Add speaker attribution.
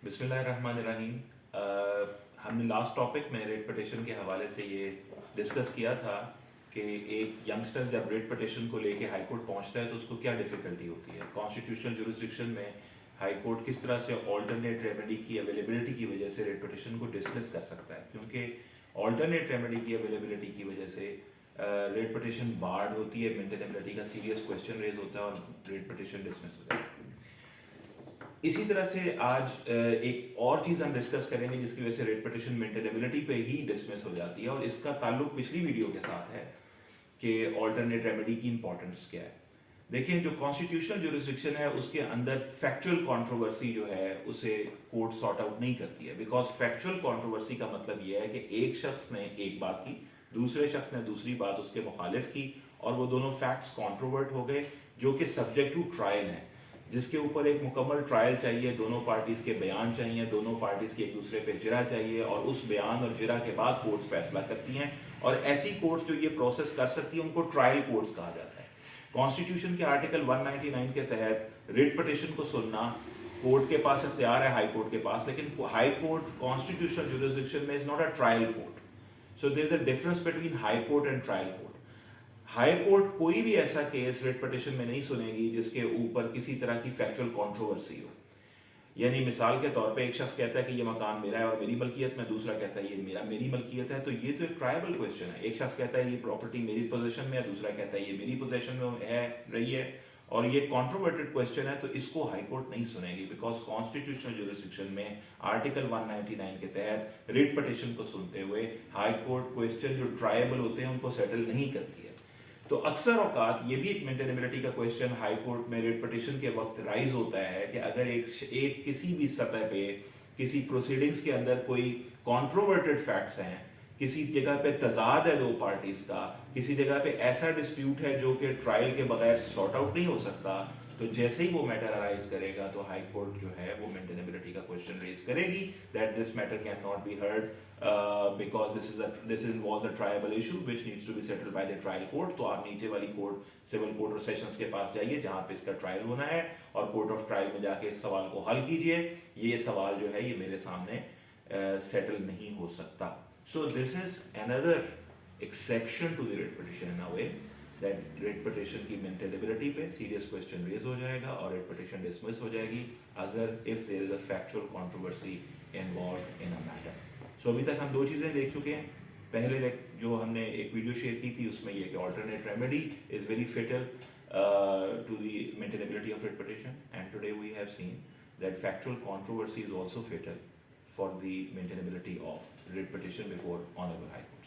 Speaker 1: बिस्मिल्लाहिर्रहमानिर्रहीम। हमने last topic में रेट पटिशन के हवाले से ये डिस्कस किया था कि एक यंगस्टर जब रेट पटिशन को लेके हाई कोर्ट पहुंचता है तो उसको क्या डिफ़िकल्टी होती है। कॉन्स्टिट्यूशनल जुरिसडिक्शन में हाई कोर्ट किस तरह से ऑल्टरनेट रेमेडी की अवेलेबिलिटी की वजह से रेट पटिशन को डिसमिस कर सकता है, क्योंकि ऑल्टरनेट रेमेडी की अवेलेबिलिटी की वजह से रेट पटिशन बार्ड होती है, मेंटेनेबिलिटी का सीरियस क्वेश्चन रेज होता है और रेट पटिशन डिसमिस हो जाती है। इसी तरह से आज एक और चीज़ हम डिस्कस करेंगे जिसकी वजह से रेट पटिशन मेंटेनेबिलिटी पे ही डिसमिस हो जाती है, और इसका ताल्लुक पिछली वीडियो के साथ है कि ऑल्टरनेट रेमेडी की इंपॉर्टेंस क्या है। देखिए, जो कॉन्स्टिट्यूशनल जुरिसडिक्शन है उसके अंदर फैक्चुअल कंट्रोवर्सी जो है उसे कोर्ट सॉर्ट आउट नहीं करती है, बिकॉज फैक्चुअल कंट्रोवर्सी का मतलब यह है कि एक शख्स ने एक बात की, दूसरे शख्स ने दूसरी बात उसके मुखालिफ की, और वो दोनों फैक्ट्स कॉन्ट्रोवर्ट हो गए जो कि सब्जेक्ट टू ट्रायल हैं, जिसके ऊपर एक मुकम्मल ट्रायल चाहिए, दोनों पार्टीज के बयान चाहिए, दोनों पार्टीज की एक दूसरे पे जिरा चाहिए, और उस बयान और जिरा के बाद कोर्ट्स फैसला करती हैं। और ऐसी कोर्ट्स जो ये प्रोसेस कर सकती हैं उनको ट्रायल कोर्ट्स कहा जाता है। कॉन्स्टिट्यूशन के आर्टिकल 199 के तहत रिट पिटीशन को सुनना कोर्ट के पास इख्तियार है, हाई कोर्ट के पास, लेकिन हाई कोर्ट कॉन्स्टिट्यूशनल जुरिसडिक्शन में is not a trial court. So there is a difference between high court and trial court. High court कोई भी ऐसा केस रिट पिटीशन में नहीं सुनेगी जिसके ऊपर किसी तरह की फैक्चुअल कंट्रोवर्सी हो। यानी मिसाल के तौर पे एक शख्स कहता है कि ये मकान मेरा है और मेरी मलकियत में, दूसरा कहता है ये मेरी मलकियत है, तो ये तो एक ट्रायबल क्वेश्चन है। एक शख्स कहता है ये प्रॉपर्टी मेरी पोजीशन में है, दूसरा कहता है ये मेरी पोजीशन में है रही है, और ये कॉन्ट्रोवर्टेड क्वेश्चन है, तो इसको हाई कोर्ट नहीं सुनेगी, बिकॉज कॉन्स्टिट्यूशनल जुरिसडिक्शन में आर्टिकल 199 के तहत रिट पिटीशन को सुनते हुए हाई कोर्ट क्वेश्चन जो ट्रायबल होते हैं उनको सेटल नहीं करती है। तो अक्सर औकात ये भी एक मेंटेनेबिलिटी का क्वेश्चन हाई कोर्ट में रिट पिटीशन के वक्त राइज होता है कि अगर एक किसी भी सतह पे किसी प्रोसीडिंग्स के अंदर कोई कॉन्ट्रोवर्टेड फैक्ट्स हैं, किसी जगह पे तजाद है दो पार्टीज का, किसी जगह पे ऐसा डिस्प्यूट है जो कि ट्रायल के बगैर सॉर्ट आउट नहीं हो सकता, तो जैसे ही वो मैटर अराइज करेगा तो हाई कोर्ट जो है वो मेंटेनेबिलिटी का क्वेश्चन रेज करेगी that this matter can not be heard because this involves a tribal issue which needs to be settled by the trial court. तो आप नीचे वाली कोर्ट, सिविल कोर्ट और सेशंस के पास जाइए जहां पे इसका ट्रायल होना है, और कोर्ट ऑफ ट्रायल में जाके इस सवाल को हल कीजिए। ये सवाल जो है ये मेरे सामने सेटल नहीं हो सकता। So this is another exception to the writ petition in a way that writ petition की मेंटेनेबिलिटी पे सीरियस क्वेश्चन रेज हो जाएगा और रिट पिटीशन डिसमिस हो जाएगी अगर if there is a factual controversy involved in a matter. So अभी तक हम दो चीज़ें देख चुके हैं। पहले जो हमने एक वीडियो शेयर की थी उसमें ये कि alternate remedy is very fatal to the maintainability of writ petition, and today we have seen that factual controversy is also fatal for the maintainability of writ petition before Honorable High Court.